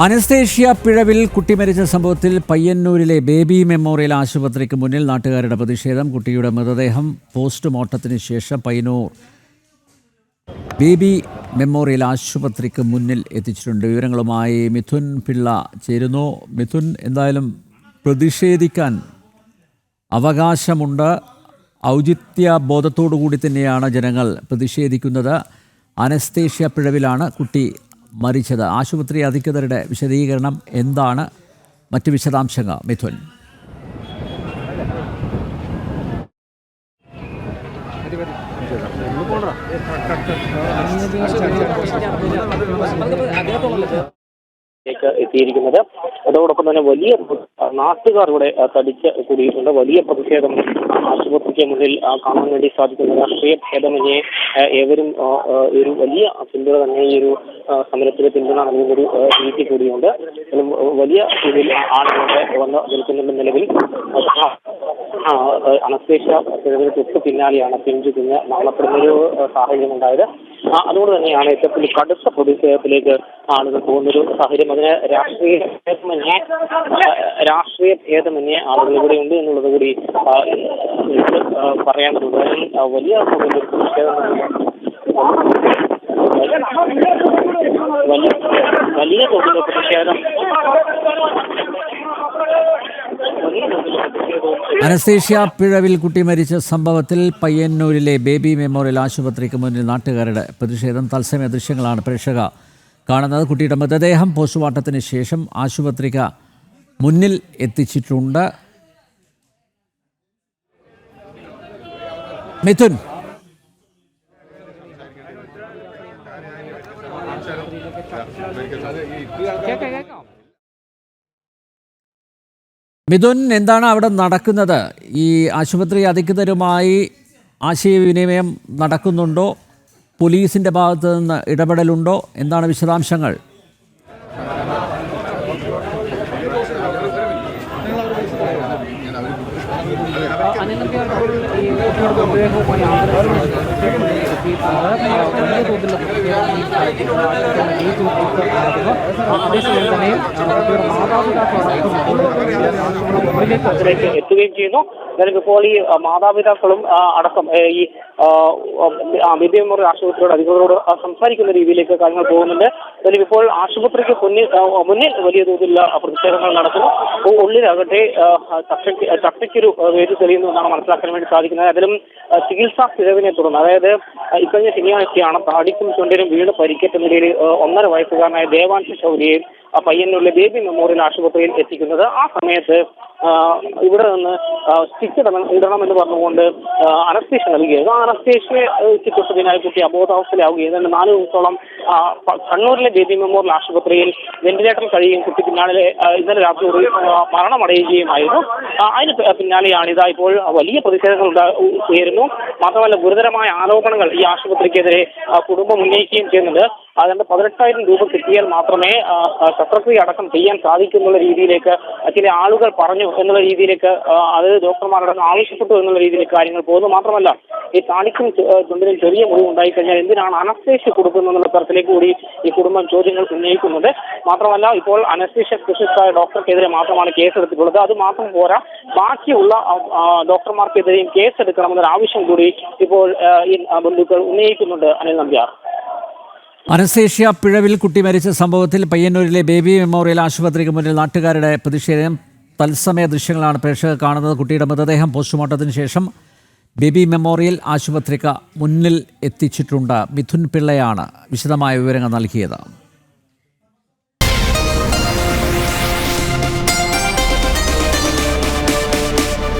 Anaesthesia പിഴവിൽ കുട്ടി മരിച്ച സംഭവത്തിൽ പയ്യന്നൂരിലെ ബേബി മെമ്മോറിയൽ ആശുപത്രിക്ക് മുന്നിൽ നാട്ടുകാരുടെ പ്രതിഷേധം. കുട്ടിയുടെ മൃതദേഹം പോസ്റ്റ്മോർട്ടത്തിന് ശേഷം പയ്യന്നൂർ ബേബി മെമ്മോറിയൽ ആശുപത്രിക്ക് മുന്നിൽ എത്തിച്ചിട്ടുണ്ട്. വിവരങ്ങളുമായി മിഥുൻ പിള്ള ചേരുന്നു. മിഥുൻ, എന്തായാലും പ്രതിഷേധിക്കാൻ അവകാശമുണ്ട്. ഔചിത്യ ബോധത്തോടു കൂടി തന്നെയാണ് ജനങ്ങൾ പ്രതിഷേധിക്കുന്നത്. അനസ്തേഷ്യ പിഴവിലാണ് കുട്ടി മരിച്ചത്. ആശുപത്രി അധികൃതരുടെ വിശദീകരണം എന്താണ്? മറ്റ് വിശദാംശങ്ങൾ മിഥുൻ. എത്തിയിരിക്കുന്നത്. അതോടൊപ്പം തന്നെ വലിയ നാട്ടുകാർ ഇവിടെ തടിച്ച് കൂടിയിട്ടുണ്ട്. വലിയ പ്രതിഷേധം ആശുപത്രിക്ക് മുന്നിൽ കാണാൻ വേണ്ടി സാധിക്കുന്ന രാഷ്ട്രീയ ഭേദമന്യേ ഏവരും ഒരു വലിയ പിന്തുണ തന്നെ ഈ ഒരു സമരത്തിന് പിന്തുണ നൽകുന്നൊരു രീതി കൂടിയുണ്ട്. വലിയ രീതിയിൽ ആളുകളൊക്കെ വന്ന് നിൽക്കുന്നുണ്ട്. നിലവിൽ അനസ്തേഷ്യ പിഴവിന് തൊട്ട് പിന്നാലെയാണ് പിഞ്ചു കുഞ്ഞ് മരണപ്പെടുന്നൊരു സാഹചര്യം ഉണ്ടായത്. അതുകൊണ്ട് തന്നെയാണ് ഇത്തരത്തിൽ കടുത്ത പ്രതിഷേധത്തിലേക്ക് ആളുകൾ പോകുന്നൊരു സാഹചര്യം. അതിന് രാഷ്ട്രീയ ഭേദമന്യേ ആളുകൾ ഇവിടെ ഉണ്ട് എന്നുള്ളത് കൂടി പറയാനുണ്ട്. വലിയ പ്രതിഷേധം വലിയ തോതിലുള്ള പ്രതിഷേധം. അനസ്തേഷ്യ പിഴവിൽ കുട്ടി മരിച്ച സംഭവത്തിൽ പയ്യന്നൂരിലെ ബേബി മെമ്മോറിയൽ ആശുപത്രിക്ക് മുന്നിൽ നാട്ടുകാരുടെ പ്രതിഷേധം. തത്സമയ ദൃശ്യങ്ങളാണ് പ്രേക്ഷക കാണുന്നത്. കുട്ടിയുടെ മൃതദേഹം പോസ്റ്റ്മോർട്ടത്തിന് ശേഷം ആശുപത്രിക്ക് മുന്നിൽ എത്തിച്ചിട്ടുണ്ട്. മിഥുൻ, മിഥുൻ, എന്താണ് അവിടെ നടക്കുന്നത്? ഈ ആശുപത്രി അധികൃതരുമായി ആശയവിനിമയം നടക്കുന്നുണ്ടോ? പോലീസിൻ്റെ ഭാഗത്തു നിന്ന് ഇടപെടലുണ്ടോ? എന്താണ് വിശദാംശങ്ങൾ? എത്തുകയും ചെയ്യുന്നു. എന്നാലും ഇപ്പോൾ ഈ മാതാപിതാക്കളും അടക്കം ഈ ബേബി മെമ്മോറിയൽ ആശുപത്രിയുടെ അധികൃതരോട് സംസാരിക്കുന്ന രീതിയിലേക്ക് കാര്യങ്ങൾ പോകുന്നുണ്ട്. എന്നാലും ഇപ്പോൾ ആശുപത്രിക്ക് മുന്നിൽ വലിയ തോതിലുള്ള പ്രതിഷേധങ്ങൾ നടക്കുന്നു. ഉള്ളിലാകട്ടെ ചർച്ചയ്ക്കൊരു വേദി തെളിയുന്നു എന്നാണ് മനസ്സിലാക്കാൻ വേണ്ടി സാധിക്കുന്നത്. അതിലും ചികിത്സാ പിഴവിനെ തുടർന്ന്, അതായത് ഇക്കഴിഞ്ഞ ശനിയാഴ്ചയാണ് താടിക്കും ചുണ്ടിനും വീട് പരിക്കേറ്റ നിലയിൽ 1.5 വയസ്സുകാരനായ ദേവാൻഷ് ശൗര്യയെ പയ്യന്നൂരിലെ ബേബി മെമ്മോറിയൽ ആശുപത്രിയിൽ എത്തിക്കുന്നത്. ആ സമയത്ത് ഇവിടെ നിന്ന് സ്റ്റിച്ച് ഇടണമെന്ന് പറഞ്ഞുകൊണ്ട് അനസ്തേഷ്യ നൽകിയത്. ആ അനസ്തേഷ്യയ്ക്ക് തൊട്ട് പിന്നാലെ കുട്ടി അബോധാവസ്ഥയിലാവുകയും 4 ദിവസത്തോളം കണ്ണൂരിലെ ബേബി മെമ്മോറിയൽ ആശുപത്രിയിൽ വെന്റിലേറ്ററിൽ കഴിയുകയും കുട്ടി പിന്നാലെ ഇന്നലെ രാത്രി മരണമടയുകയുമായിരുന്നു. അതിന് പിന്നാലെയാണ് ഇതാ ഇപ്പോൾ വലിയ പ്രതിഷേധങ്ങൾ ഉയരുന്നു. മാത്രമല്ല ഗുരുതരമായ ആരോപണങ്ങൾ ഈ ആശുപത്രിക്കെതിരെ കുടുംബം ഉന്നയിക്കുകയും ചെയ്യുന്നുണ്ട്. അതുകൊണ്ട് 18,000 രൂപ കിട്ടിയാൽ മാത്രമേ ശസ്ത്രക്രിയ അടക്കം ചെയ്യാൻ സാധിക്കുന്നുള്ള രീതിയിലേക്ക് ചില ആളുകൾ പറഞ്ഞു എന്നുള്ള രീതിയിലേക്ക്, അത് ഡോക്ടർമാരടക്കം ആവശ്യപ്പെട്ടു എന്നുള്ള രീതിയിലേക്ക് കാര്യങ്ങൾ പോകുന്നു. മാത്രമല്ല ഈ താടിക്കും ചുണ്ടിനും ചെറിയ മുറിവ് ഉണ്ടായിക്കഴിഞ്ഞാൽ എന്തിനാണ് അനസ്തേഷ്യ കൊടുക്കുന്നതെന്നുള്ള തരത്തിലേക്ക് കൂടി ഈ കുടുംബം ചോദ്യങ്ങൾ ഉന്നയിക്കുന്നുണ്ട്. മാത്രമല്ല ഇപ്പോൾ അനസ്തേഷ്യ സ്പെഷ്യലിസ്റ്റായ ഡോക്ടർക്കെതിരെ മാത്രമാണ് കേസെടുത്തിട്ടുള്ളത്. അത് മാത്രം പോരാ, ബാക്കിയുള്ള ഡോക്ടർമാർക്കെതിരെയും കേസെടുക്കണമെന്നൊരു ആവശ്യം കൂടി ഇപ്പോൾ ഈ ബന്ധുക്കൾ ഉന്നയിക്കുന്നുണ്ട്. അനിൽ നമ്പ്യാർ. അനസ്തേഷ്യ പിഴവിൽ കുട്ടി മരിച്ച സംഭവത്തിൽ പയ്യന്നൂരിലെ ബേബി മെമ്മോറിയൽ ആശുപത്രിക്ക് മുന്നിൽ നാട്ടുകാരുടെ പ്രതിഷേധം. തത്സമയ ദൃശ്യങ്ങളാണ് പ്രേക്ഷകർ കാണുന്നത്. കുട്ടിയുടെ മൃതദേഹം പോസ്റ്റ്മോർട്ടത്തിന് ശേഷം ബേബി മെമ്മോറിയൽ ആശുപത്രിക്ക് മുന്നിൽ എത്തിച്ചിട്ടുണ്ട്. മിഥുൻ പിള്ളയാണ് വിശദമായ വിവരങ്ങൾ നൽകിയത്.